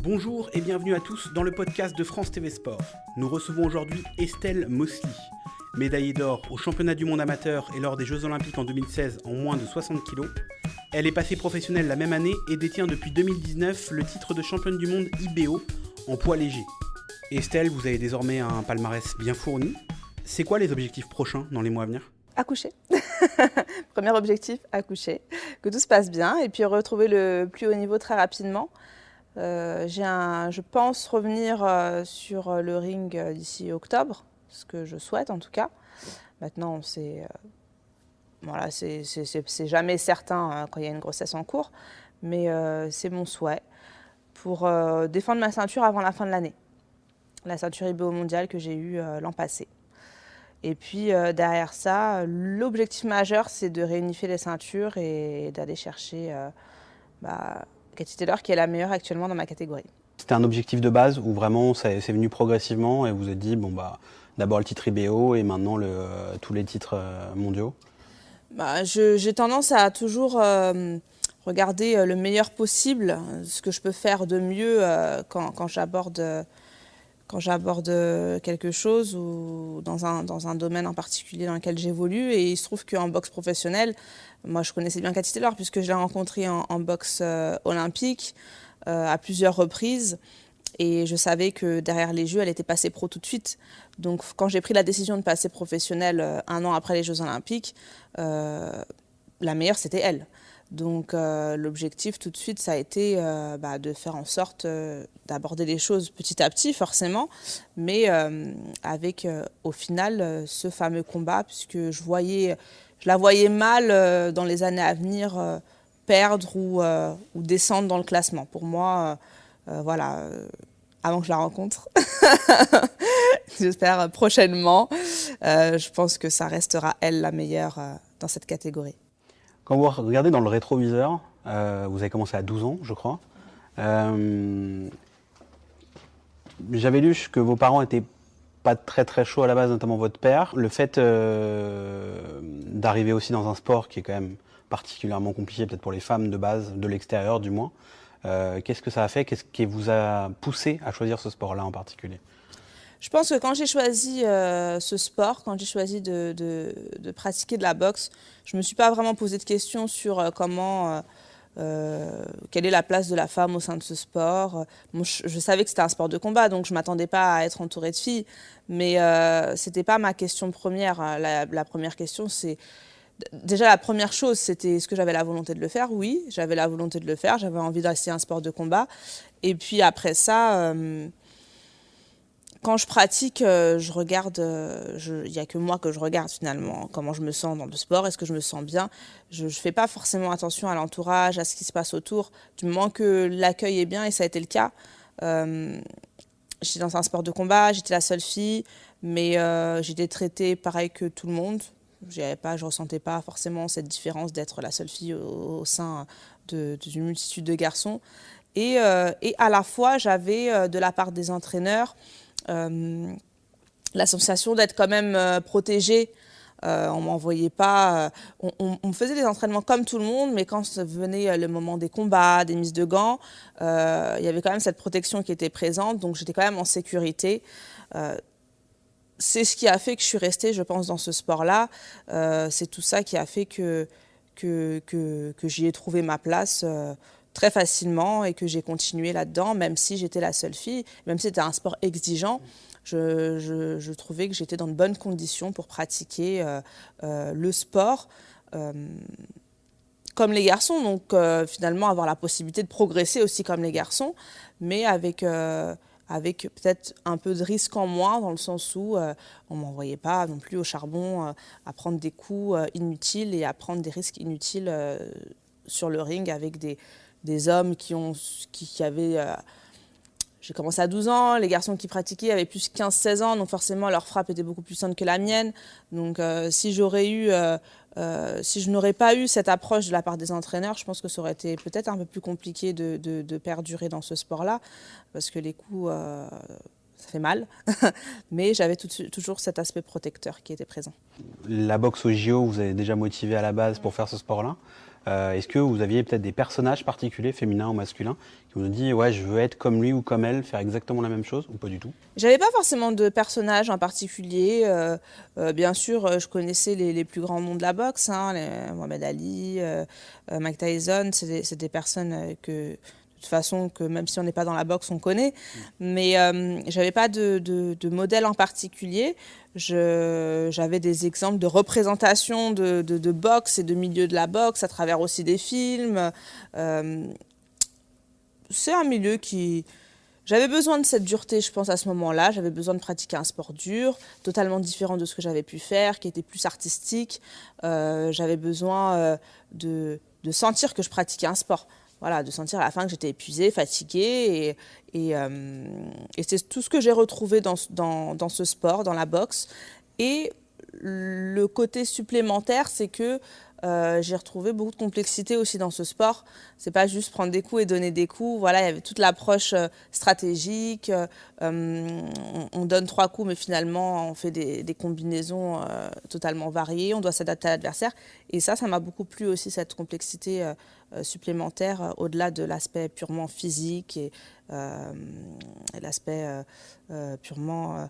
Bonjour et bienvenue à tous dans le podcast de France TV Sport. Nous recevons aujourd'hui Estelle Mosley, médaillée d'or au championnat du monde amateur et lors des Jeux Olympiques en 2016 en moins de 60 kg. Elle est passée professionnelle la même année et détient depuis 2019 le titre de championne du monde IBO en poids léger. Estelle, vous avez désormais un palmarès bien fourni. C'est quoi les objectifs prochains dans les mois à venir ? Accoucher. Premier objectif, accoucher. Que tout se passe bien et puis retrouver le plus haut niveau très rapidement. Je pense revenir sur le ring d'ici octobre, ce que je souhaite en tout cas. Maintenant, c'est jamais certain quand il y a une grossesse en cours, mais c'est mon souhait pour défendre ma ceinture avant la fin de l'année. La ceinture IBO mondiale que j'ai eue l'an passé. Et puis derrière ça, l'objectif majeur, c'est de réunifier les ceintures et d'aller chercher Katie Taylor, qui est la meilleure actuellement dans ma catégorie. C'était un objectif de base ou vraiment c'est venu progressivement et vous êtes dit, d'abord le titre IBO et maintenant tous les titres mondiaux ? J'ai tendance à toujours regarder le meilleur possible, ce que je peux faire de mieux quand j'aborde quelque chose ou dans un domaine en particulier dans lequel j'évolue. Et il se trouve qu'en boxe professionnelle, moi je connaissais bien Katie Taylor puisque je l'ai rencontrée en boxe olympique à plusieurs reprises. Et je savais que derrière les Jeux, elle était passée pro tout de suite. Donc quand j'ai pris la décision de passer professionnelle un an après les Jeux Olympiques, la meilleure c'était elle. Donc l'objectif tout de suite, ça a été de faire en sorte d'aborder les choses petit à petit forcément, mais avec au final ce fameux combat, puisque je la voyais mal dans les années à venir perdre ou descendre dans le classement. Pour moi, avant que je la rencontre, j'espère prochainement, je pense que ça restera elle la meilleure dans cette catégorie. Quand vous regardez dans le rétroviseur, vous avez commencé à 12 ans, je crois. J'avais lu que vos parents n'étaient pas très très chauds à la base, notamment votre père. Le fait d'arriver aussi dans un sport qui est quand même particulièrement compliqué, peut-être pour les femmes de base, de l'extérieur du moins, qu'est-ce que ça a fait ? Qu'est-ce qui vous a poussé à choisir ce sport-là en particulier ? Je pense que quand j'ai choisi ce sport, quand j'ai choisi de pratiquer de la boxe, je ne me suis pas vraiment posé de questions sur quelle est la place de la femme au sein de ce sport. Bon, je savais que c'était un sport de combat, donc je ne m'attendais pas à être entourée de filles, mais ce n'était pas ma question première. La première question, c'est... Déjà, la première chose, c'était est-ce que j'avais la volonté de le faire ? Oui, j'avais la volonté de le faire, j'avais envie d'essayer un sport de combat. Et puis après ça... Quand je pratique, je regarde, il n'y a que moi que je regarde finalement, comment je me sens dans le sport, est-ce que je me sens bien. Je ne fais pas forcément attention à l'entourage, à ce qui se passe autour, du moment que l'accueil est bien, et ça a été le cas. J'étais dans un sport de combat, j'étais la seule fille, mais j'étais traitée pareil que tout le monde. Je ne ressentais pas forcément cette différence d'être la seule fille au sein d'une multitude de garçons. Et à la fois, j'avais de la part des entraîneurs la sensation d'être quand même protégée. On m'envoyait pas... on faisait des entraînements comme tout le monde, mais quand venait le moment des combats, des mises de gants, il y avait quand même cette protection qui était présente, donc j'étais quand même en sécurité. C'est ce qui a fait que je suis restée, je pense, dans ce sport-là. C'est tout ça qui a fait que j'y ai trouvé ma place très facilement et que j'ai continué là-dedans, même si j'étais la seule fille, même si c'était un sport exigeant, je trouvais que j'étais dans de bonnes conditions pour pratiquer le sport comme les garçons, donc finalement avoir la possibilité de progresser aussi comme les garçons, mais avec peut-être un peu de risque en moins, dans le sens où on ne m'envoyait pas non plus au charbon à prendre des coups inutiles et à prendre des risques inutiles sur le ring avec des hommes qui avaient... j'ai commencé à 12 ans, les garçons qui pratiquaient avaient plus 15-16 ans, donc forcément leur frappe était beaucoup plus saine que la mienne. Donc si je n'aurais pas eu cette approche de la part des entraîneurs, je pense que ça aurait été peut-être un peu plus compliqué de perdurer dans ce sport-là, parce que les coups, ça fait mal, mais j'avais toujours cet aspect protecteur qui était présent. La boxe au JO, vous avez déjà motivé à la base pour faire ce sport-là. Est-ce que vous aviez peut-être des personnages particuliers, féminins ou masculins, qui vous ont dit « ouais, je veux être comme lui ou comme elle, faire exactement la même chose » ou pas du tout? J'avais pas forcément de personnage en particulier. Bien sûr, je connaissais les plus grands noms de la boxe, hein, Mohamed Ali, Mike Tyson. C'est des personnes que, de toute façon, que même si on n'est pas dans la boxe, on connaît. Mais j'avais pas de modèle en particulier. J'avais des exemples de représentation de boxe et de milieu de la boxe à travers aussi des films. C'est un milieu qui... J'avais besoin de cette dureté, je pense, à ce moment-là. J'avais besoin de pratiquer un sport dur, totalement différent de ce que j'avais pu faire, qui était plus artistique. J'avais besoin de sentir que je pratiquais un sport. Voilà, de sentir à la fin que j'étais épuisée, fatiguée. Et c'est tout ce que j'ai retrouvé dans ce sport, dans la boxe. Et le côté supplémentaire, c'est que j'ai retrouvé beaucoup de complexité aussi dans ce sport. C'est pas juste prendre des coups et donner des coups. Voilà, il y avait toute l'approche stratégique. On donne 3 coups, mais finalement, on fait des combinaisons totalement variées. On doit s'adapter à l'adversaire. Et ça m'a beaucoup plu aussi, cette complexité supplémentaire, au-delà de l'aspect purement physique et l'aspect purement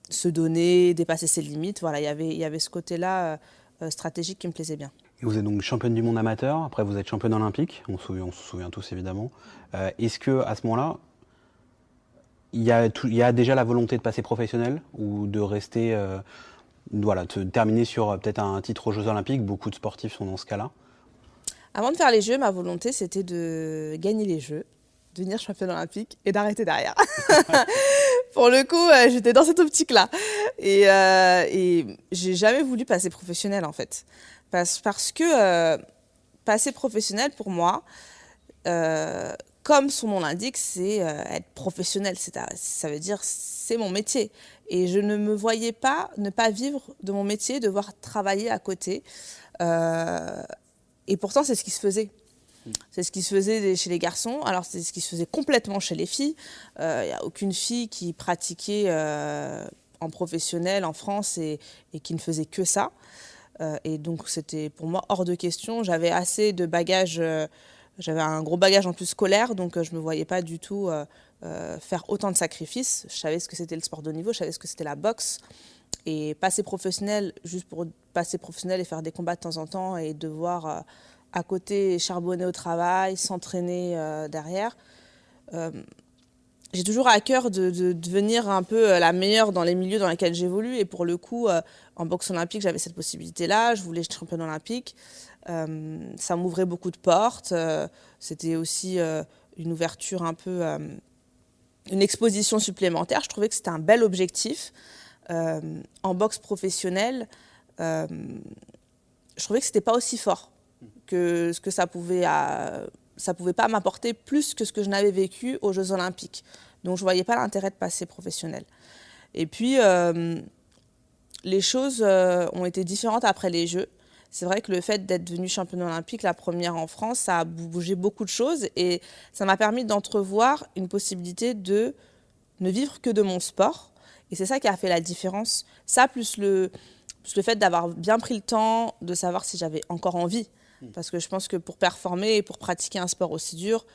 se donner, dépasser ses limites. Voilà, il y avait ce côté-là stratégique qui me plaisait bien. Et vous êtes donc championne du monde amateur, après vous êtes championne olympique, on se souvient tous évidemment. Est-ce qu'à ce moment-là, il y a déjà la volonté de passer professionnel ou de rester, de terminer sur peut-être un titre aux Jeux Olympiques? Beaucoup de sportifs sont dans ce cas-là. Avant de faire les Jeux, ma volonté c'était de gagner les Jeux, devenir championne olympique et d'arrêter derrière. Pour le coup, j'étais dans cette optique-là. Et j'ai jamais voulu passer professionnelle, en fait. Parce que passer professionnel, pour moi, comme son nom l'indique, c'est être professionnel. Ça veut dire, c'est mon métier. Et je ne me voyais pas ne pas vivre de mon métier, devoir travailler à côté. Et pourtant, c'est ce qui se faisait. C'est ce qui se faisait chez les garçons, alors c'est ce qui se faisait complètement chez les filles. Il n'y a aucune fille qui pratiquait en professionnel en France et qui ne faisait que ça. Et donc c'était pour moi hors de question. J'avais assez de bagages, j'avais un gros bagage en plus scolaire, donc je ne me voyais pas du tout faire autant de sacrifices. Je savais ce que c'était le sport de haut niveau, je savais ce que c'était la boxe. Et passer professionnel, juste pour passer professionnel et faire des combats de temps en temps et devoir... à côté, charbonner au travail, s'entraîner derrière. J'ai toujours à cœur de devenir un peu la meilleure dans les milieux dans lesquels j'évolue. Et pour le coup, en boxe olympique, j'avais cette possibilité-là. Je voulais être championne olympique. Ça m'ouvrait beaucoup de portes. C'était aussi une ouverture un peu, une exposition supplémentaire. Je trouvais que c'était un bel objectif. En boxe professionnelle, je trouvais que c'était pas aussi fort que ce que ça pouvait pas m'apporter plus que ce que je n'avais vécu aux Jeux Olympiques. Donc je ne voyais pas l'intérêt de passer professionnel. Et puis, les choses ont été différentes après les Jeux. C'est vrai que le fait d'être devenue championne olympique, la première en France, ça a bougé beaucoup de choses et ça m'a permis d'entrevoir une possibilité de ne vivre que de mon sport. Et c'est ça qui a fait la différence. Ça, plus le fait d'avoir bien pris le temps de savoir si j'avais encore envie. Parce que je pense que pour performer et pour pratiquer un sport aussi dur,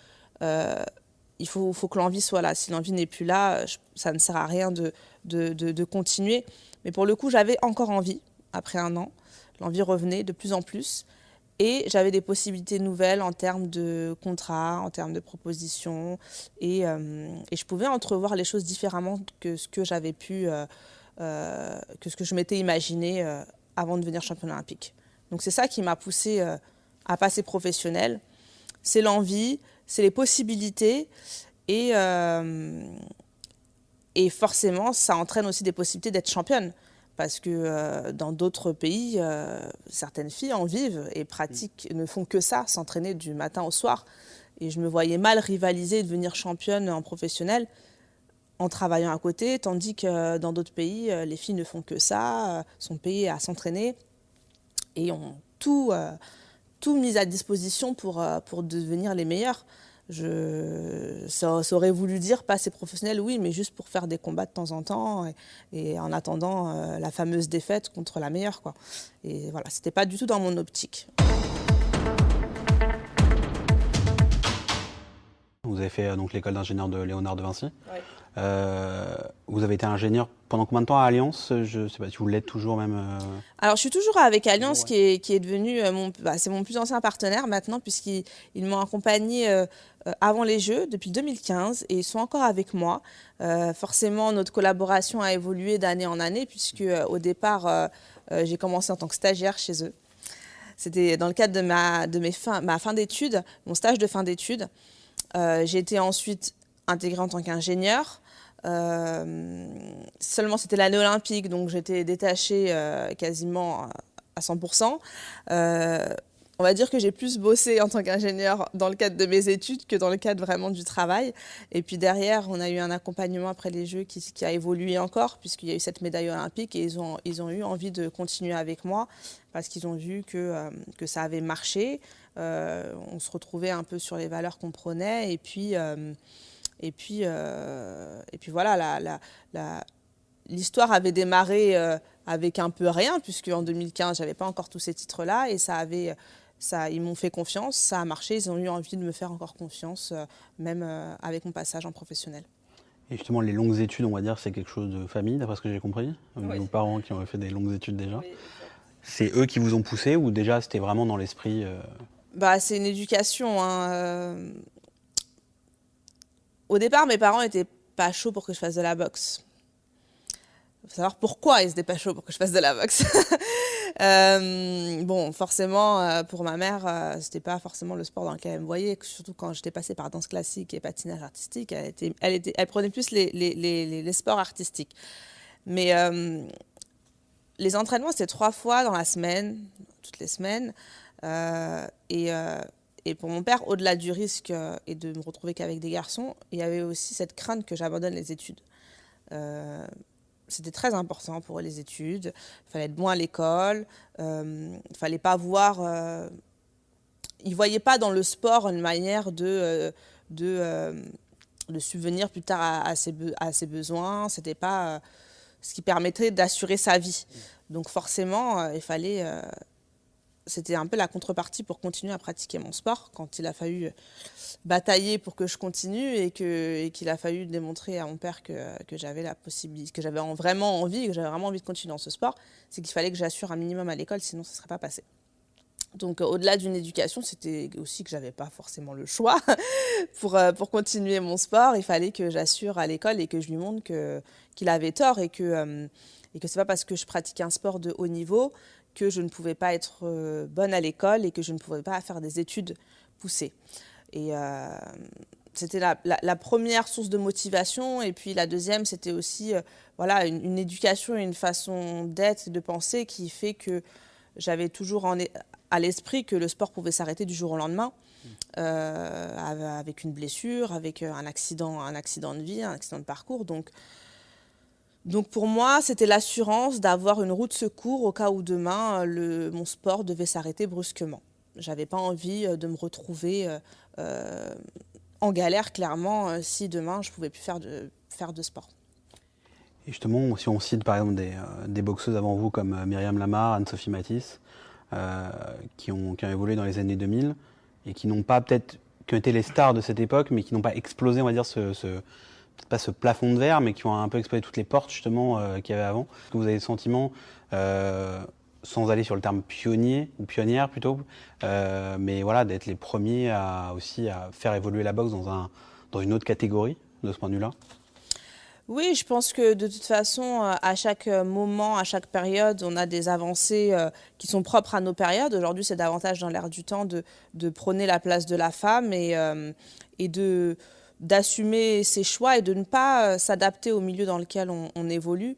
il faut que l'envie soit là. Si l'envie n'est plus là, ça ne sert à rien de continuer. Mais pour le coup, j'avais encore envie, après 1 an. L'envie revenait de plus en plus. Et j'avais des possibilités nouvelles en termes de contrats, en termes de propositions. Et je pouvais entrevoir les choses différemment que ce que j'avais pu, que ce que je m'étais imaginé avant de devenir championne olympique. Donc c'est ça qui m'a poussée à passer professionnelle. C'est l'envie, c'est les possibilités et forcément ça entraîne aussi des possibilités d'être championne parce que dans d'autres pays, certaines filles en vivent et pratiquent, ne font que ça, s'entraîner du matin au soir. Et je me voyais mal rivaliser et devenir championne en professionnel en travaillant à côté, tandis que dans d'autres pays, les filles ne font que ça, sont payées à s'entraîner et ont tout mis à disposition pour devenir les meilleures. Ça aurait voulu dire passer professionnel, oui, mais juste pour faire des combats de temps en temps et en attendant la fameuse défaite contre la meilleure, quoi. Et voilà, c'était pas du tout dans mon optique. Vous avez fait donc l'école d'ingénieur de Léonard de Vinci. Ouais. Vous avez été ingénieur pendant combien de temps à Alliance? Je ne sais pas si vous l'êtes toujours même. Alors, je suis toujours avec Alliance, Toujours, ouais. qui est devenu c'est mon plus ancien partenaire maintenant, puisqu'ils m'ont accompagné avant les Jeux depuis 2015 et ils sont encore avec moi. Forcément, notre collaboration a évolué d'année en année, puisque au départ, j'ai commencé en tant que stagiaire chez eux. C'était dans le cadre de ma fin d'études, mon stage de fin d'études. J'ai été ensuite intégrée en tant qu'ingénieure. Seulement c'était l'année olympique, donc j'étais détachée quasiment à 100%. On va dire que j'ai plus bossé en tant qu'ingénieure dans le cadre de mes études que dans le cadre vraiment du travail. Et puis derrière, on a eu un accompagnement après les Jeux qui a évolué encore, puisqu'il y a eu cette médaille olympique et ils ont eu envie de continuer avec moi parce qu'ils ont vu que ça avait marché. On se retrouvait un peu sur les valeurs qu'on prenait et puis voilà, l'histoire avait démarré avec un peu rien, puisque en 2015, je n'avais pas encore tous ces titres-là, et ils m'ont fait confiance, ça a marché, ils ont eu envie de me faire encore confiance, même avec mon passage en professionnel. Et justement, les longues études, on va dire, c'est quelque chose de famille, d'après ce que j'ai compris. Oui. Vos parents qui ont fait des longues études déjà. Oui. C'est eux qui vous ont poussé ou déjà c'était vraiment dans l'esprit C'est une éducation, hein. Au départ, mes parents n'étaient pas chauds pour que je fasse de la boxe. Il faut savoir pourquoi ils n'étaient pas chauds pour que je fasse de la boxe. Forcément, pour ma mère, c'était pas forcément le sport dans lequel elle me voyait, surtout quand j'étais passée par danse classique et patinage artistique. Elle prenait plus les sports artistiques. Mais les entraînements, c'était 3 fois dans la semaine, toutes les semaines. Et pour mon père, au-delà du risque et de me retrouver qu'avec des garçons, il y avait aussi cette crainte que j'abandonne les études. C'était très important pour eux, les études. Il fallait être bon à l'école. Il ne fallait pas voir... ils ne voyaient pas dans le sport une manière de subvenir plus tard à ses besoins. Ce n'était pas ce qui permettrait d'assurer sa vie. Donc forcément, il fallait... C'était un peu la contrepartie pour continuer à pratiquer mon sport, quand il a fallu batailler pour que je continue et qu'il a fallu démontrer à mon père que j'avais la possibilité, que j'avais vraiment envie de continuer dans ce sport, c'est qu'il fallait que j'assure un minimum à l'école, sinon ça ne serait pas passé. Donc au-delà d'une éducation, c'était aussi que je n'avais pas forcément le choix pour continuer mon sport. Il fallait que j'assure à l'école et que je lui montre qu'il avait tort et que ce n'est pas parce que je pratiquais un sport de haut niveau que je ne pouvais pas être bonne à l'école et que je ne pouvais pas faire des études poussées. Et c'était la première source de motivation. Et puis la deuxième, c'était aussi une éducation et une façon d'être et de penser qui fait que j'avais toujours à l'esprit que le sport pouvait s'arrêter du jour au lendemain, avec une blessure, avec un accident de vie, un accident de parcours. Donc pour moi, c'était l'assurance d'avoir une roue de secours au cas où demain, mon sport devait s'arrêter brusquement. Je n'avais pas envie de me retrouver en galère, clairement, si demain, je ne pouvais plus faire de sport. Et justement, si on cite par exemple des boxeuses avant vous comme Myriam Lamar, Anne-Sophie Matisse, qui ont évolué dans les années 2000 et qui n'ont pas qui ont été les stars de cette époque, mais qui n'ont pas explosé, on va dire, pas ce plafond de verre, mais qui ont un peu explosé toutes les portes justement qu'il y avait avant. Est-ce que vous avez le sentiment, sans aller sur le terme pionnier ou pionnière plutôt, mais voilà, d'être les premiers à faire évoluer la boxe dans une autre catégorie de ce point de vue-là? Oui, je pense que de toute façon, à chaque moment, à chaque période, on a des avancées qui sont propres à nos périodes. Aujourd'hui, c'est davantage dans l'air du temps de prôner la place de la femme et d'assumer ses choix et de ne pas s'adapter au milieu dans lequel on évolue.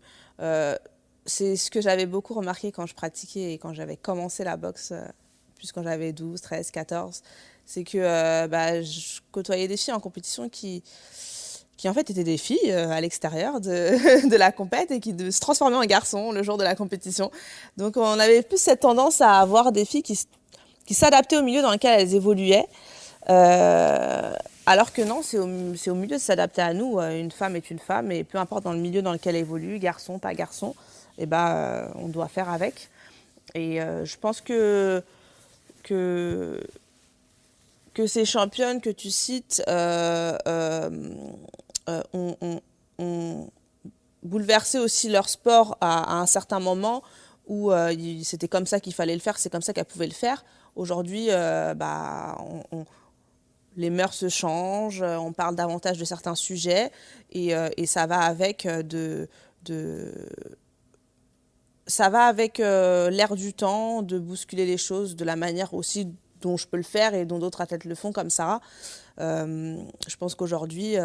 C'est ce que j'avais beaucoup remarqué quand je pratiquais et quand j'avais commencé la boxe, plus quand j'avais 12, 13, 14. C'est que je côtoyais des filles en compétition qui en fait étaient des filles à l'extérieur de la compète et qui se transformaient en garçons le jour de la compétition. Donc on avait plus cette tendance à avoir des filles qui s'adaptaient au milieu dans lequel elles évoluaient. Alors que non, c'est au milieu de s'adapter à nous. Une femme est une femme et peu importe dans le milieu dans lequel elle évolue, garçon, pas garçon, on doit faire avec. Et je pense que que ces championnes que tu cites ont bouleversé aussi leur sport à un certain moment où c'était comme ça qu'il fallait le faire, c'est comme ça qu'elles pouvaient le faire. Aujourd'hui, les mœurs se changent, on parle davantage de certains sujets et ça va avec ça va avec l'air du temps, de bousculer les choses de la manière aussi dont je peux le faire et dont d'autres athlètes le font comme Sarah. Je pense qu'aujourd'hui,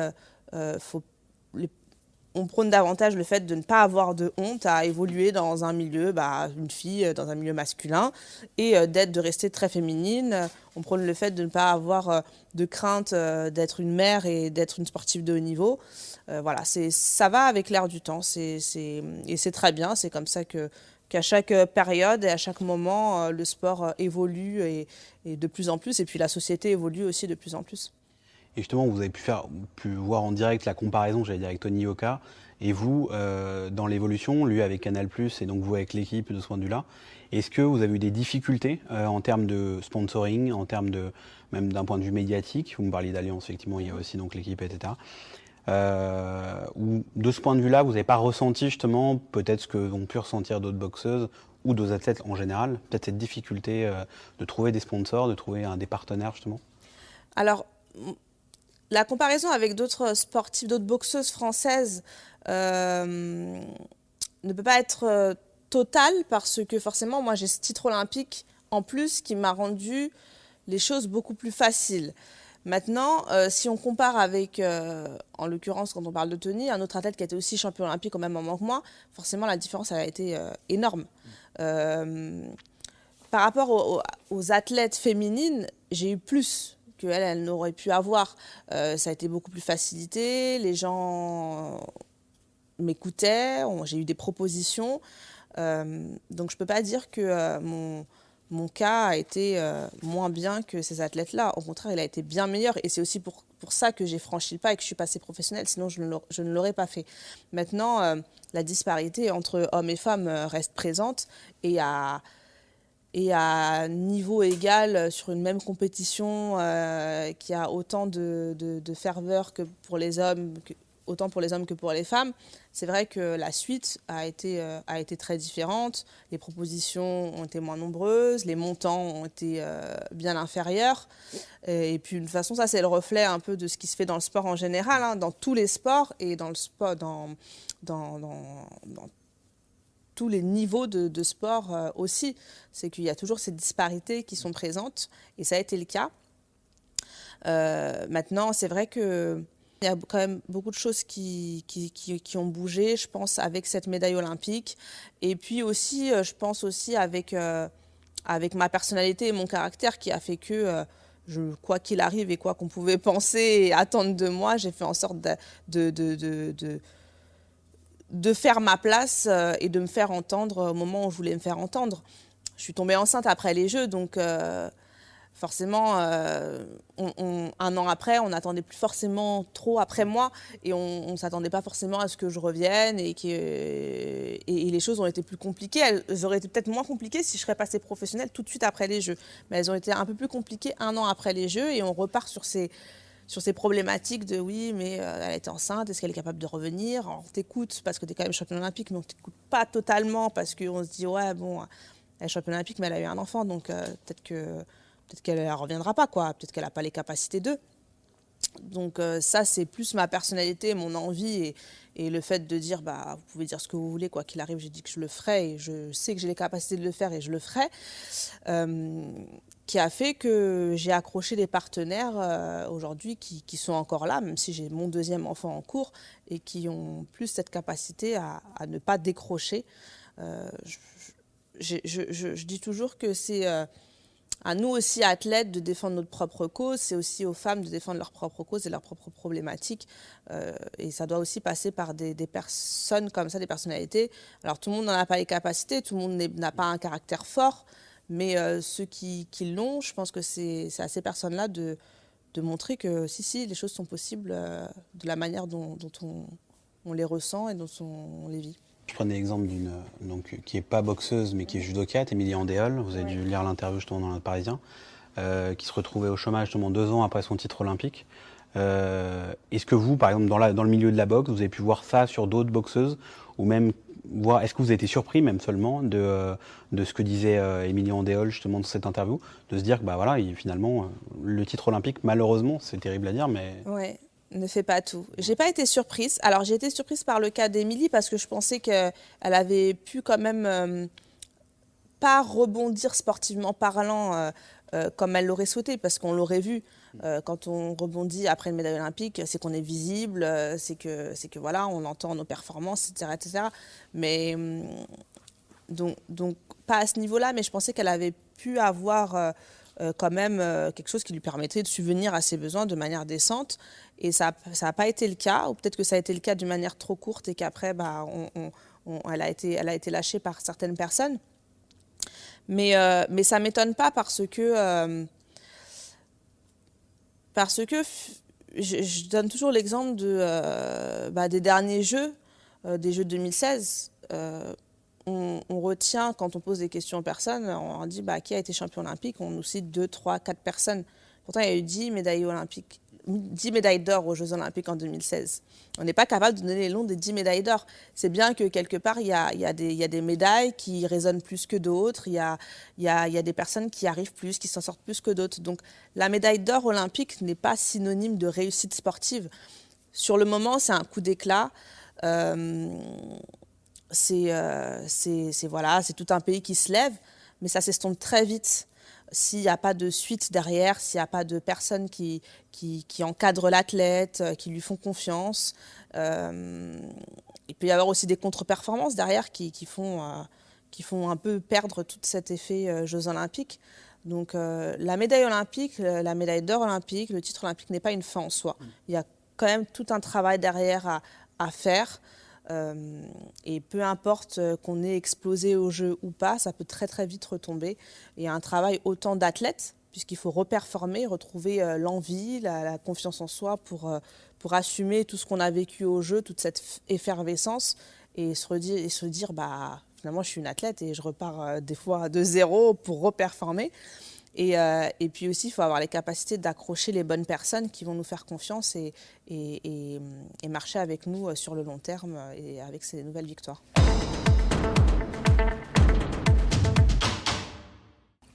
on prône davantage le fait de ne pas avoir de honte à évoluer dans un milieu, une fille dans un milieu masculin, et de rester très féminine. On prône le fait de ne pas avoir de crainte d'être une mère et d'être une sportive de haut niveau. Voilà, ça va avec l'air du temps, et c'est très bien. C'est comme ça qu'à chaque période et à chaque moment, le sport évolue et de plus en plus, et puis la société évolue aussi de plus en plus. Et justement, vous avez pu voir en direct la comparaison, j'allais dire, avec Tony Yoka, et vous, dans l'évolution, lui avec Canal+, et donc vous avec l'équipe de ce point de vue-là. Est-ce que vous avez eu des difficultés en termes de sponsoring, en termes même d'un point de vue médiatique? Vous me parliez d'Alliance, effectivement, il y a aussi donc l'équipe, etc. Ou de ce point de vue-là, vous n'avez pas ressenti justement peut-être ce que vont pu ressentir d'autres boxeuses ou d'autres athlètes en général, peut-être cette difficulté de trouver des sponsors, de trouver des partenaires justement? Alors, la comparaison avec d'autres sportifs, d'autres boxeuses françaises ne peut pas être totale parce que forcément, moi, j'ai ce titre olympique en plus qui m'a rendu les choses beaucoup plus faciles. Maintenant, si on compare avec, en l'occurrence, quand on parle de Tony, un autre athlète qui a été aussi champion olympique au même moment que moi, forcément, la différence a été énorme. Par rapport aux athlètes féminines, j'ai eu plus qu'elle n'aurait pu avoir. Ça a été beaucoup plus facilité, les gens m'écoutaient, j'ai eu des propositions. Donc je ne peux pas dire que mon cas a été moins bien que ces athlètes-là. Au contraire, il a été bien meilleur. Et c'est aussi pour ça que j'ai franchi le pas et que je suis passée professionnelle. Sinon, je ne l'aurais pas fait. Maintenant, la disparité entre hommes et femmes reste présente. Et à niveau égal sur une même compétition qui a autant de ferveur que pour les hommes, autant pour les hommes que pour les femmes, c'est vrai que la suite a été très différente. Les propositions ont été moins nombreuses, les montants ont été bien inférieurs. Et puis de toute façon, ça c'est le reflet un peu de ce qui se fait dans le sport en général, hein, dans tous les sports et dans le sport, dans tous les niveaux de sport aussi. C'est qu'il y a toujours ces disparités qui sont présentes, et ça a été le cas. Maintenant, c'est vrai qu'il y a quand même beaucoup de choses qui ont bougé, je pense, avec cette médaille olympique. Et puis aussi, je pense aussi avec ma personnalité et mon caractère qui a fait que, quoi qu'il arrive et quoi qu'on pouvait penser et attendre de moi, j'ai fait en sorte de faire ma place et de me faire entendre au moment où je voulais me faire entendre. Je suis tombée enceinte après les Jeux, donc forcément, un an après, on n'attendait plus forcément trop après moi et on ne s'attendait pas forcément à ce que je revienne et les choses ont été plus compliquées. Elles auraient été peut-être moins compliquées si je serais passée professionnelle tout de suite après les Jeux. Mais elles ont été un peu plus compliquées un an après les Jeux et on repart sur ces problématiques de oui, mais elle était enceinte, est-ce qu'elle est capable de revenir? On t'écoute parce que tu es quand même championne olympique, mais on ne t'écoute pas totalement parce qu'on se dit ouais, bon, elle est championne olympique, mais elle a eu un enfant, donc peut-être qu'elle ne reviendra pas, quoi. Peut-être qu'elle n'a pas les capacités d'eux. Donc ça, c'est plus ma personnalité, mon envie et le fait de dire, vous pouvez dire ce que vous voulez, quoi qu'il arrive, j'ai dit que je le ferai et je sais que j'ai les capacités de le faire et je le ferai, qui a fait que j'ai accroché des partenaires aujourd'hui qui sont encore là, même si j'ai mon deuxième enfant en cours et qui ont plus cette capacité à ne pas décrocher. Je dis toujours que c'est à nous aussi, athlètes, de défendre notre propre cause. C'est aussi aux femmes de défendre leur propre cause et leurs propres problématiques. Et ça doit aussi passer par des personnes comme ça, des personnalités. Alors tout le monde n'en a pas les capacités, tout le monde n'a pas un caractère fort, mais ceux qui l'ont, je pense que c'est à ces personnes-là de montrer que si, les choses sont possibles de la manière dont on les ressent et dont on les vit. Je prenais l'exemple d'une qui n'est pas boxeuse mais qui est judokate, Émilie Andéol. Vous avez dû lire l'interview justement dans Le Parisien. qui se retrouvait au chômage justement 2 ans après son titre olympique. Est-ce que vous, par exemple, dans le milieu de la boxe, vous avez pu voir ça sur d'autres boxeuses, ou même voir, est-ce que vous avez été surpris même seulement de ce que disait Émilie Andéol justement dans cette interview, de se dire que bah voilà, finalement le titre olympique, malheureusement, c'est terrible à dire, mais Ouais, ne fait pas tout. J'ai pas été surprise. Alors j'ai été surprise par le cas d'Émilie parce que je pensais qu'elle avait pu quand même pas rebondir sportivement parlant comme elle l'aurait souhaité, parce qu'on l'aurait vu. Quand on rebondit après une médaille olympique, c'est qu'on est visible, c'est que voilà, on entend nos performances, etc., etc. Mais donc pas à ce niveau-là, mais je pensais qu'elle avait pu avoir quand même quelque chose qui lui permettrait de subvenir à ses besoins de manière décente. Et ça n'a pas été le cas, ou peut-être que ça a été le cas d'une manière trop courte et qu'après, bah, elle a été lâchée par certaines personnes. Mais ça ne m'étonne pas parce que je donne toujours l'exemple des derniers Jeux, des Jeux 2016. On retient, quand on pose des questions aux personnes, on dit qui a été champion olympique, on nous cite 2, 3, 4 personnes. Pourtant, il y a eu 10 médailles olympiques, 10 médailles d'or aux Jeux olympiques en 2016. On n'est pas capable de donner les noms des 10 médailles d'or. C'est bien que quelque part, il y a des médailles qui résonnent plus que d'autres, il y a des personnes qui arrivent plus, qui s'en sortent plus que d'autres. Donc la médaille d'or olympique n'est pas synonyme de réussite sportive. Sur le moment, c'est un coup d'éclat. C'est tout un pays qui se lève, mais ça s'estompe très vite. S'il n'y a pas de suite derrière, s'il n'y a pas de personnes qui encadrent l'athlète, qui lui font confiance, il peut y avoir aussi des contre-performances derrière qui font un peu perdre tout cet effet Jeux olympiques. Donc la médaille olympique, la médaille d'or olympique, le titre olympique n'est pas une fin en soi. Il y a quand même tout un travail derrière à faire. Et peu importe qu'on ait explosé au jeu ou pas, ça peut très très vite retomber. Il y a un travail autant d'athlètes, puisqu'il faut reperformer, retrouver l'envie, la confiance en soi pour assumer tout ce qu'on a vécu au jeu, toute cette effervescence, et se dire finalement je suis une athlète et je repars des fois de zéro pour reperformer. Et puis aussi, il faut avoir les capacités d'accrocher les bonnes personnes qui vont nous faire confiance et marcher avec nous sur le long terme et avec ces nouvelles victoires.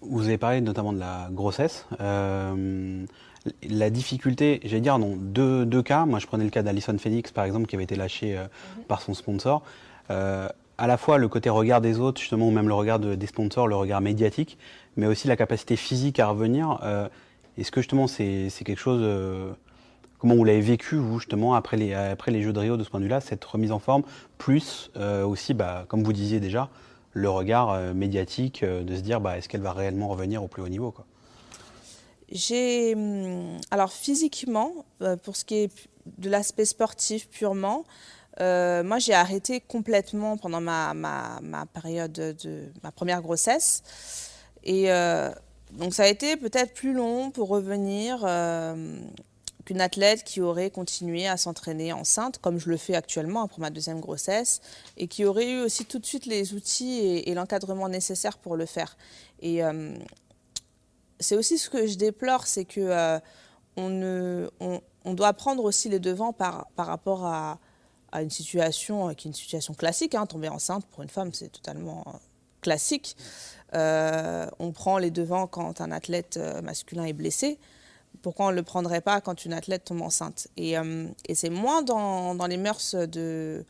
vous avez parlé notamment de la grossesse. La difficulté, j'allais dire, non, deux cas. Moi, je prenais le cas d'Alison Felix, par exemple, qui avait été lâchée par son sponsor. À la fois le côté regard des autres, justement, ou même le regard des sponsors, le regard médiatique, mais aussi la capacité physique à revenir. Est-ce que justement c'est quelque chose... comment vous l'avez vécu, vous, justement, après les Jeux de Rio, de ce point de vue-là, cette remise en forme, plus aussi, comme vous disiez déjà, le regard médiatique de se dire est-ce qu'elle va réellement revenir au plus haut niveau, quoi. Alors physiquement, pour ce qui est de l'aspect sportif purement, moi, j'ai arrêté complètement pendant ma période de ma première grossesse. Et donc, ça a été peut-être plus long pour revenir qu'une athlète qui aurait continué à s'entraîner enceinte, comme je le fais actuellement pour ma deuxième grossesse, et qui aurait eu aussi tout de suite les outils et l'encadrement nécessaires pour le faire. Et c'est aussi ce que je déplore, c'est que on doit prendre aussi les devants par rapport à une situation qui est une situation classique. Tomber enceinte pour une femme, c'est totalement classique. On prend les devants quand un athlète masculin est blessé. Pourquoi on ne le prendrait pas quand une athlète tombe enceinte ? Et c'est moins dans les mœurs de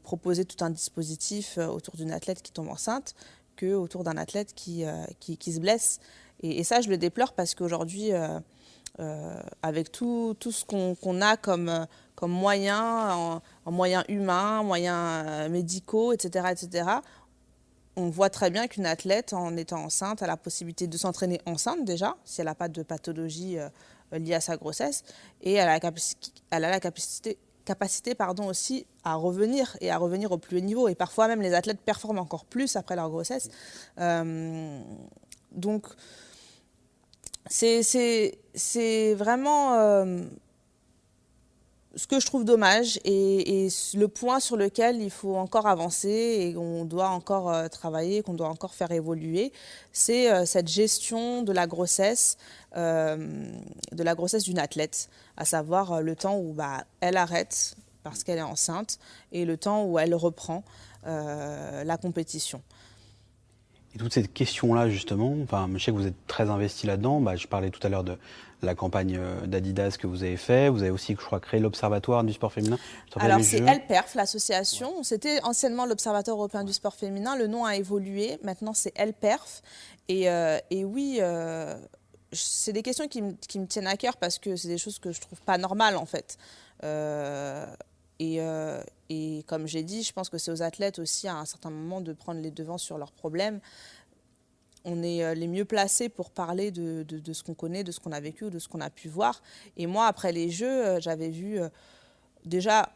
proposer tout un dispositif autour d'une athlète qui tombe enceinte qu'autour d'un athlète qui se blesse. Et ça, je le déplore parce qu'aujourd'hui, avec tout ce qu'on a comme moyens, en moyens humains, moyens médicaux, etc., on voit très bien qu'une athlète, en étant enceinte, a la possibilité de s'entraîner enceinte déjà, si elle n'a pas de pathologie liée à sa grossesse, et elle a la capacité aussi à revenir au plus haut niveau. Et parfois même les athlètes performent encore plus après leur grossesse. Donc c'est vraiment ce que je trouve dommage et le point sur lequel il faut encore avancer et qu'on doit encore travailler, qu'on doit encore faire évoluer, c'est cette gestion de la grossesse d'une athlète, à savoir le temps où elle arrête parce qu'elle est enceinte et le temps où elle reprend la compétition. Et toutes ces questions-là, justement, je sais que vous êtes très investi là-dedans. Je parlais tout à l'heure de la campagne d'Adidas que vous avez fait. Vous avez aussi, je crois, créé l'Observatoire du sport féminin. Alors, c'est LPERF, l'association. Ouais. C'était anciennement l'Observatoire européen du sport féminin. Le nom a évolué. Maintenant, c'est LPERF. Et oui, c'est des questions qui me tiennent à cœur parce que c'est des choses que je trouve pas normales, en fait. Et comme j'ai dit, je pense que c'est aux athlètes aussi, à un certain moment, de prendre les devants sur leurs problèmes. On est les mieux placés pour parler de ce qu'on connaît, de ce qu'on a vécu ou de ce qu'on a pu voir. Et moi, après les Jeux, j'avais vu... déjà,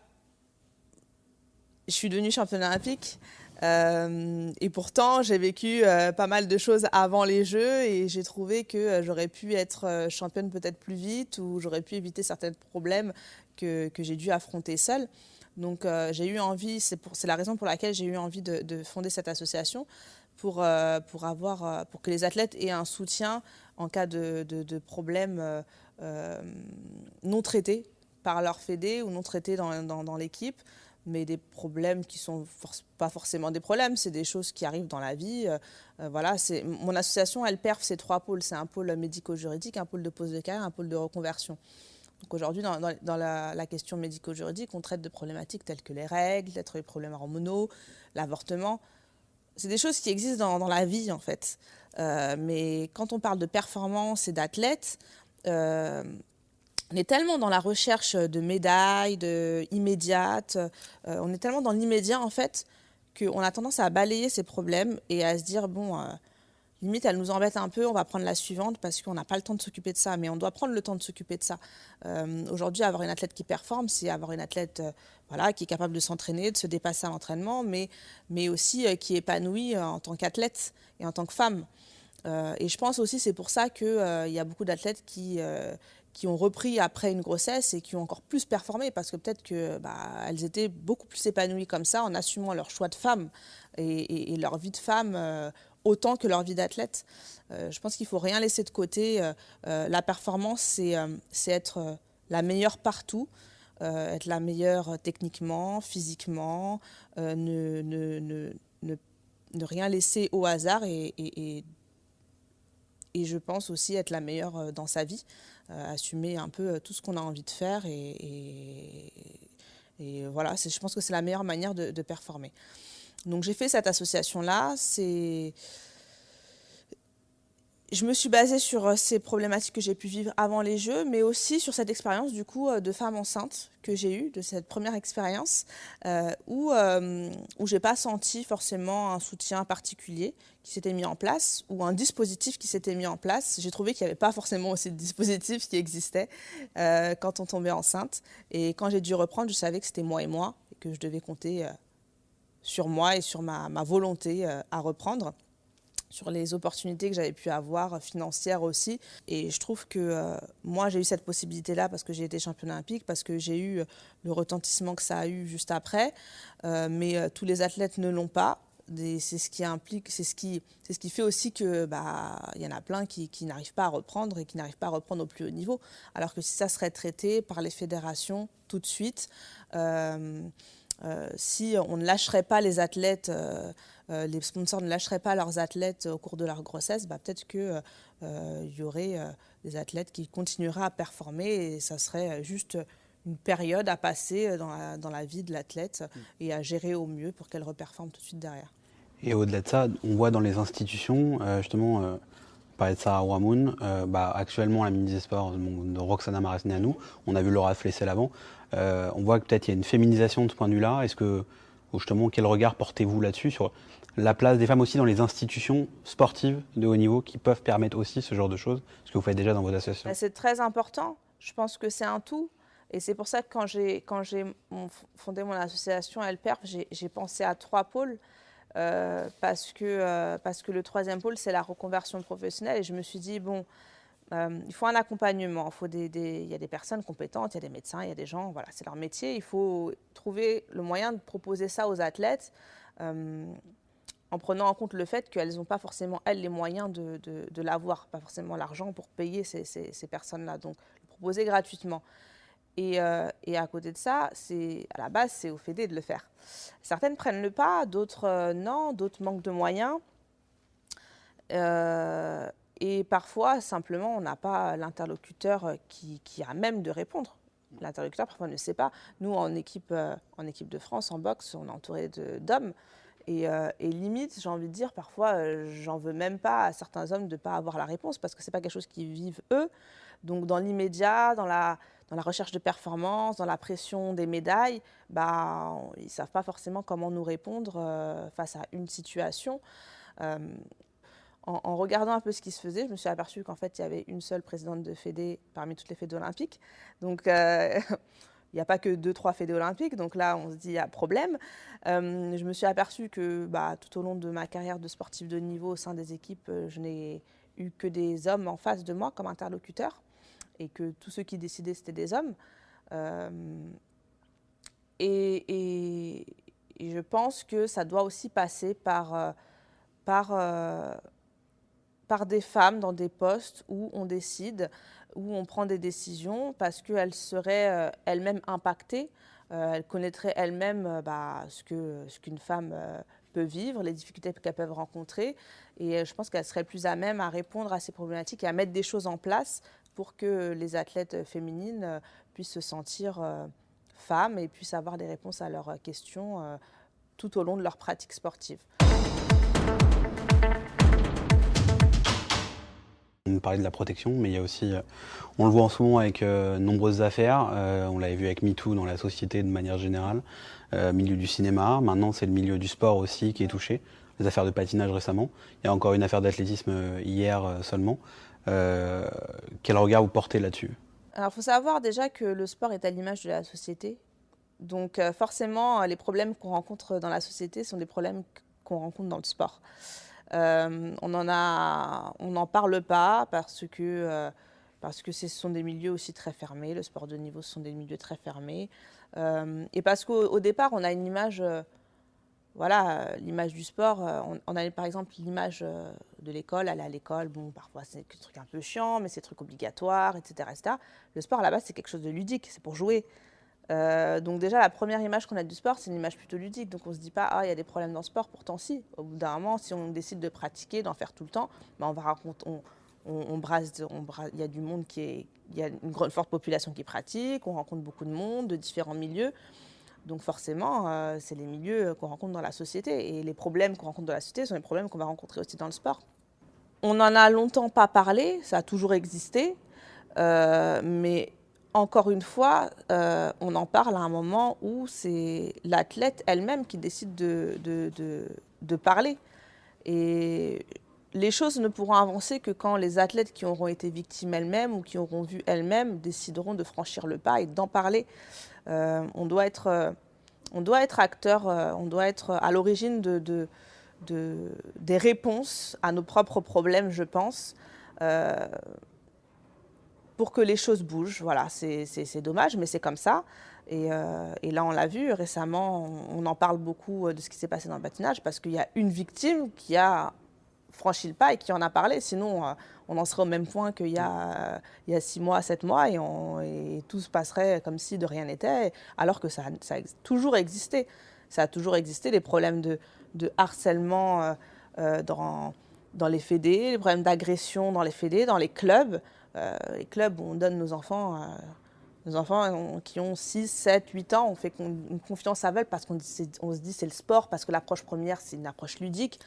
je suis devenue championne olympique. Et pourtant, j'ai vécu pas mal de choses avant les Jeux et j'ai trouvé que j'aurais pu être championne peut-être plus vite ou j'aurais pu éviter certains problèmes que j'ai dû affronter seule. Donc j'ai eu envie, c'est la raison pour laquelle j'ai eu envie de fonder cette association pour que les athlètes aient un soutien en cas de problèmes non traités par leur fédé ou non traités dans l'équipe. Mais des problèmes qui ne sont pas forcément des problèmes, c'est des choses qui arrivent dans la vie. Voilà, mon association, elle perf ces 3 pôles. C'est un pôle médico-juridique, un pôle de pause de carrière, un pôle de reconversion. Donc aujourd'hui, dans la question médico-juridique, on traite de problématiques telles que les règles, peut-être les problèmes hormonaux, l'avortement. C'est des choses qui existent dans la vie, en fait. Mais quand on parle de performance et d'athlètes, on est tellement dans la recherche de médailles, immédiates, on est tellement dans l'immédiat en fait qu'on a tendance à balayer ces problèmes et à se dire bon, limite elle nous embête un peu, on va prendre la suivante parce qu'on n'a pas le temps de s'occuper de ça, mais on doit prendre le temps de s'occuper de ça. Aujourd'hui, avoir une athlète qui performe, c'est avoir une athlète qui est capable de s'entraîner, de se dépasser à l'entraînement, mais aussi qui est épanouie en tant qu'athlète et en tant que femme. Et je pense aussi c'est pour ça qu'il y a beaucoup d'athlètes qui ont repris après une grossesse et qui ont encore plus performé parce que peut-être qu'elles étaient beaucoup plus épanouies comme ça en assumant leur choix de femme et leur vie de femme autant que leur vie d'athlète. Je pense qu'il ne faut rien laisser de côté. La performance, c'est être la meilleure partout, être la meilleure techniquement, physiquement, ne rien laisser au hasard et je pense aussi être la meilleure dans sa vie, assumer un peu tout ce qu'on a envie de faire et voilà, je pense que c'est la meilleure manière de performer. Donc j'ai fait cette association-là, je me suis basée sur ces problématiques que j'ai pu vivre avant les Jeux, mais aussi sur cette expérience du coup de femme enceinte que j'ai eue, de cette première expérience où j'ai pas senti forcément un soutien particulier qui s'était mis en place ou un dispositif qui s'était mis en place. J'ai trouvé qu'il n'y avait pas forcément aussi de dispositif qui existait quand on tombait enceinte. Et quand j'ai dû reprendre, je savais que c'était moi et que je devais compter sur moi et sur ma volonté à reprendre, sur les opportunités que j'avais pu avoir, financières aussi. Et je trouve que moi, j'ai eu cette possibilité-là parce que j'ai été championne olympique, parce que j'ai eu le retentissement que ça a eu juste après. Mais tous les athlètes ne l'ont pas. C'est ce qui implique, c'est ce qui fait aussi que y en a plein qui n'arrivent pas à reprendre et qui n'arrivent pas à reprendre au plus haut niveau. Alors que si ça serait traité par les fédérations tout de suite, si on ne lâcherait pas les athlètes, les sponsors ne lâcheraient pas leurs athlètes au cours de leur grossesse, peut-être qu'il y aurait des athlètes qui continueraient à performer et ça serait juste une période à passer dans la vie de l'athlète et à gérer au mieux pour qu'elle reperforme tout de suite derrière. Et au-delà de ça, on voit dans les institutions, justement, on parlait de Sarah Ouamoun, actuellement la ministre des Sports de Roxana Maracineanu, on a vu Laura Flessel avant, on voit que peut-être il y a une féminisation de ce point de vue-là. Est-ce que, justement, quel regard portez-vous là-dessus sur la place des femmes aussi dans les institutions sportives de haut niveau qui peuvent permettre aussi ce genre de choses, ce que vous faites déjà dans vos associations? C'est très important, je pense que c'est un tout. Et c'est pour ça que quand j'ai fondé mon association LPERF, j'ai pensé à 3 pôles. Parce que le 3e pôle, c'est la reconversion professionnelle. Et je me suis dit, bon, Il faut un accompagnement, il y a des personnes compétentes, il y a des médecins, il y a des gens, voilà, c'est leur métier. Il faut trouver le moyen de proposer ça aux athlètes en prenant en compte le fait qu'elles n'ont pas forcément, elles, les moyens de l'avoir, pas forcément l'argent pour payer ces personnes-là. Donc, le proposer gratuitement. Et à côté de ça, à la base, c'est au Fédé de le faire. Certaines prennent le pas, d'autres non, d'autres manquent de moyens. Et parfois, simplement, on n'a pas l'interlocuteur qui a même de répondre. L'interlocuteur, parfois, ne sait pas. Nous, en équipe de France, en boxe, on est entouré d'hommes. Et limite, j'ai envie de dire, parfois, j'en veux même pas à certains hommes de ne pas avoir la réponse parce que ce n'est pas quelque chose qu'ils vivent eux. Donc, dans l'immédiat, dans la recherche de performance, dans la pression des médailles, ils ne savent pas forcément comment nous répondre face à une situation. En regardant un peu ce qui se faisait, je me suis aperçue qu'en fait, il y avait une seule présidente de Fédé parmi toutes les fédés olympiques. Donc, il n'y a pas que 2-3 fédés olympiques. Donc là, on se dit, il y a problème. Je me suis aperçue que tout au long de ma carrière de sportive de niveau au sein des équipes, je n'ai eu que des hommes en face de moi comme interlocuteurs. Et que tous ceux qui décidaient, c'était des hommes. Et je pense que ça doit aussi passer par des femmes dans des postes où on décide, où on prend des décisions, parce qu'elles seraient elles-mêmes impactées, elles connaîtraient elles-mêmes ce qu'une femme peut vivre, les difficultés qu'elles peuvent rencontrer. Et je pense qu'elles seraient plus à même à répondre à ces problématiques et à mettre des choses en place pour que les athlètes féminines puissent se sentir femmes et puissent avoir des réponses à leurs questions tout au long de leur pratique sportive. On parlait de la protection, mais il y a aussi, on le voit en ce moment avec nombreuses affaires, on l'avait vu avec MeToo dans la société de manière générale, milieu du cinéma, maintenant c'est le milieu du sport aussi qui est touché, les affaires de patinage récemment, il y a encore une affaire d'athlétisme hier seulement. Quel regard vous portez là-dessus ? Alors il faut savoir déjà que le sport est à l'image de la société, donc forcément les problèmes qu'on rencontre dans la société sont des problèmes qu'on rencontre dans le sport. On n'en parle pas parce que ce sont des milieux aussi très fermés. Le sport de niveau, ce sont des milieux très fermés. Et parce qu'au départ, on a une image, l'image du sport. On a par exemple l'image de l'école, aller à l'école. Bon, parfois c'est des trucs un peu chiants, mais c'est des trucs obligatoires, etc., etc. Le sport, à la base, c'est quelque chose de ludique, c'est pour jouer. Donc déjà, la première image qu'on a du sport, c'est une image plutôt ludique. Donc on ne se dit pas, il y a des problèmes dans le sport. Pourtant, si. Au bout d'un moment, si on décide de pratiquer, d'en faire tout le temps, on va raconter, il y a du monde il y a une forte population qui pratique, on rencontre beaucoup de monde, de différents milieux. Donc forcément, c'est les milieux qu'on rencontre dans la société. Et les problèmes qu'on rencontre dans la société sont les problèmes qu'on va rencontrer aussi dans le sport. On n'en a longtemps pas parlé, ça a toujours existé, mais encore une fois, on en parle à un moment où c'est l'athlète elle-même qui décide de parler. Et les choses ne pourront avancer que quand les athlètes qui auront été victimes elles-mêmes ou qui auront vu elles-mêmes décideront de franchir le pas et d'en parler. On doit être acteur, on doit être à l'origine des réponses à nos propres problèmes, je pense. Pour que les choses bougent. Voilà, c'est dommage, mais c'est comme ça. Et là, on l'a vu récemment, on en parle beaucoup de ce qui s'est passé dans le patinage parce qu'il y a une victime qui a franchi le pas et qui en a parlé. Sinon, on en serait au même point qu'il y a 6 mois, 7 mois et tout se passerait comme si de rien n'était, alors que ça a toujours existé. Ça a toujours existé, les problèmes de harcèlement dans les fédés, les problèmes d'agression dans les fédés, dans les clubs. Les clubs où on donne nos enfants qui ont 6, 7, 8 ans, on fait une confiance aveugle parce qu'on se dit c'est le sport, parce que l'approche première c'est une approche ludique.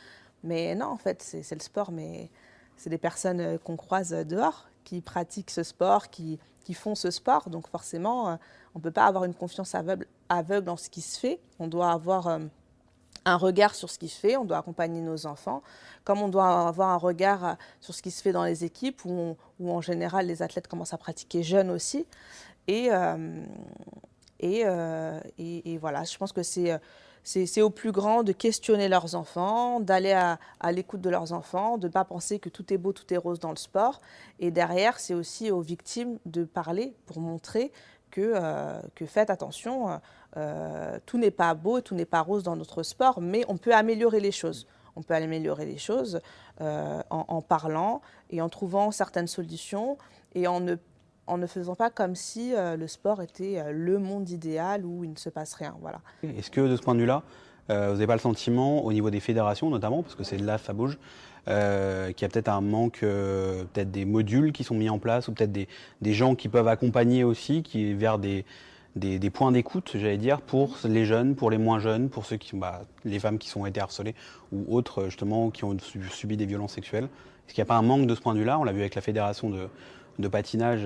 Mais non, en fait, c'est le sport, mais c'est des personnes qu'on croise dehors, qui pratiquent ce sport, qui font ce sport. Donc forcément, on ne peut pas avoir une confiance aveugle en ce qui se fait. On doit avoir un regard sur ce qui se fait, on doit accompagner nos enfants, comme on doit avoir un regard sur ce qui se fait dans les équipes où en général les athlètes commencent à pratiquer jeunes aussi. Et Et voilà, je pense que c'est aux plus grands de questionner leurs enfants, d'aller à l'écoute de leurs enfants, de ne pas penser que tout est beau, tout est rose dans le sport. Et derrière, c'est aussi aux victimes de parler pour montrer que faites attention, tout n'est pas beau et tout n'est pas rose dans notre sport, mais on peut améliorer les choses. On peut améliorer les choses en parlant et en trouvant certaines solutions et en ne faisant pas comme si le sport était le monde idéal où il ne se passe rien. Voilà. Est-ce que de ce point de vue-là, vous n'avez pas le sentiment, au niveau des fédérations notamment, parce que c'est là ça bouge, qu'il y a peut-être un manque, peut-être des modules qui sont mis en place, ou peut-être des gens qui peuvent accompagner aussi vers des points d'écoute, j'allais dire, pour les jeunes, pour les moins jeunes, pour ceux qui, les femmes qui ont été harcelées ou autres justement qui ont subi des violences sexuelles. Est-ce qu'il n'y a pas un manque de ce point de vue-là? On l'a vu avec la fédération de patinage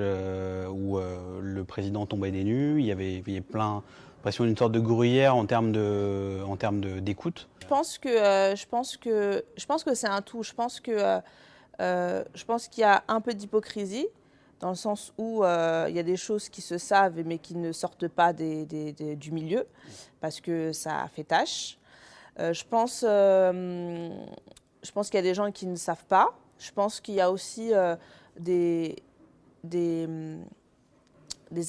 où le président tombait des nues, il y avait plein l'impression d'une sorte de gruyère en termes d'écoute. Je pense que c'est un tout. Je pense qu'il y a un peu d'hypocrisie dans le sens où il y a des choses qui se savent mais qui ne sortent pas du milieu parce que ça fait tâche. Je pense qu'il y a des gens qui ne savent pas. Je pense qu'il y a aussi des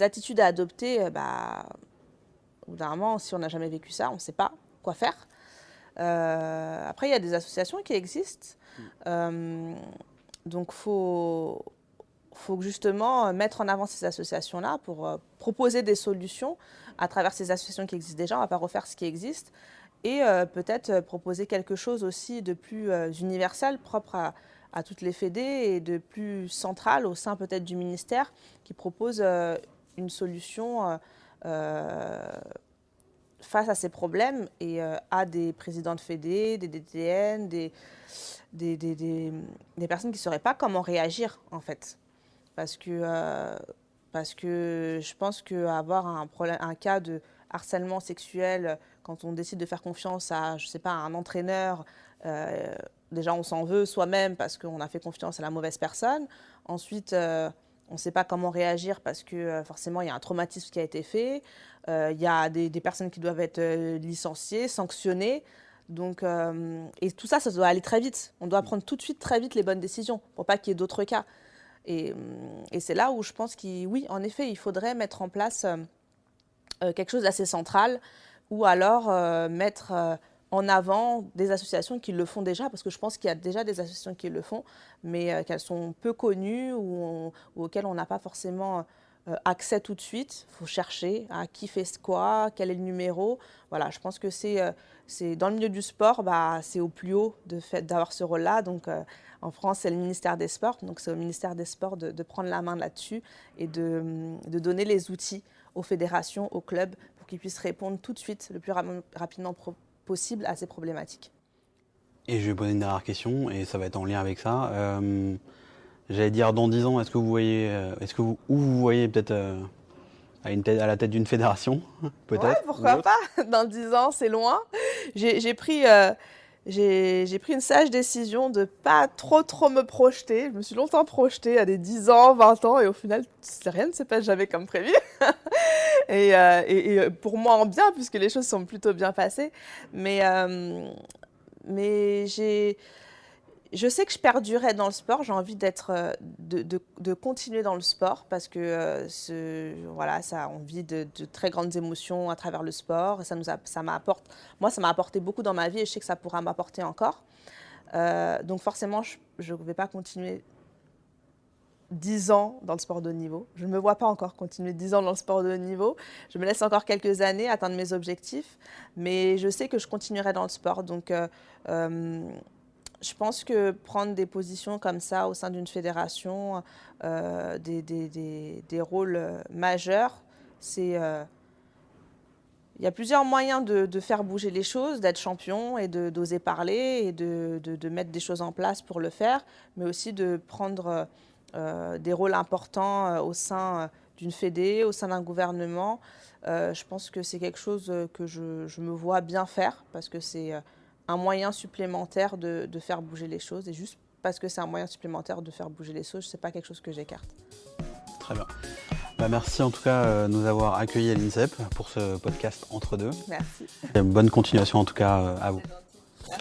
attitudes à adopter. Au bout d'un moment, si on n'a jamais vécu ça, on ne sait pas quoi faire. Après, il y a des associations qui existent. Donc, faut justement mettre en avant ces associations-là pour proposer des solutions à travers ces associations qui existent déjà. On ne va pas refaire ce qui existe. Et peut-être proposer quelque chose aussi de plus universel, propre à toutes les fédés et de plus central au sein peut-être du ministère qui propose une solution face à ces problèmes et à des présidents de fédés, des DTN, des personnes qui ne sauraient pas comment réagir en fait. Parce que je pense qu'avoir un cas de harcèlement sexuel, quand on décide de faire confiance à, je sais pas, à un entraîneur, déjà on s'en veut soi-même parce qu'on a fait confiance à la mauvaise personne. Ensuite, on ne sait pas comment réagir parce que forcément il y a un traumatisme qui a été fait. Il y a des personnes qui doivent être licenciées, sanctionnées. Donc, et tout ça, ça doit aller très vite. On doit prendre tout de suite très vite les bonnes décisions pour pas qu'il y ait d'autres cas. Et c'est là où je pense oui, en effet, il faudrait mettre en place quelque chose d'assez central ou alors mettre en avant des associations qui le font déjà, parce que je pense qu'il y a déjà des associations qui le font, mais qu'elles sont peu connues ou auxquelles on n'a pas forcément accès tout de suite. Il faut chercher à qui fait quoi, quel est le numéro. Voilà, je pense que c'est dans le milieu du sport, c'est au plus haut d'avoir ce rôle-là. Donc, en France, c'est le ministère des Sports. Donc, c'est au ministère des Sports de prendre la main là-dessus et de donner les outils aux fédérations, aux clubs, pour qu'ils puissent répondre tout de suite, le plus rapidement possible à ces problématiques. Et je vais poser une dernière question, et ça va être en lien avec ça. J'allais dire, dans 10 ans, est-ce que vous voyez peut-être à la tête d'une fédération, peut-être? Ouais, pourquoi pas? Dans 10 ans, c'est loin. J'ai pris une sage décision de pas trop me projeter. Je me suis longtemps projetée à des 10 ans, 20 ans, et au final, rien ne s'est pas jamais comme prévu. et pour moi en bien, puisque les choses sont plutôt bien passées. Mais je sais que je perdurerai dans le sport. J'ai envie de continuer dans le sport parce que on vit de très grandes émotions à travers le sport. Ça m'a apporté beaucoup dans ma vie et je sais que ça pourra m'apporter encore. Donc forcément, je ne vais pas continuer 10 ans dans le sport de haut niveau. Je ne me vois pas encore continuer 10 ans dans le sport de haut niveau. Je me laisse encore quelques années atteindre mes objectifs, mais je sais que je continuerai dans le sport. Donc, je pense que prendre des positions comme ça au sein d'une fédération, des rôles majeurs, il y a plusieurs moyens de faire bouger les choses, d'être champion et d'oser parler et de mettre des choses en place pour le faire, mais aussi de prendre des rôles importants au sein d'une fédé, au sein d'un gouvernement. Je pense que c'est quelque chose que je me vois bien faire parce que c'est un moyen supplémentaire de faire bouger les choses. Et juste parce que c'est un moyen supplémentaire de faire bouger les choses, ce n'est pas quelque chose que j'écarte. Très bien. Merci en tout cas de nous avoir accueillis à l'INSEP pour ce podcast Entre deux. Merci. Bonne continuation en tout cas à vous.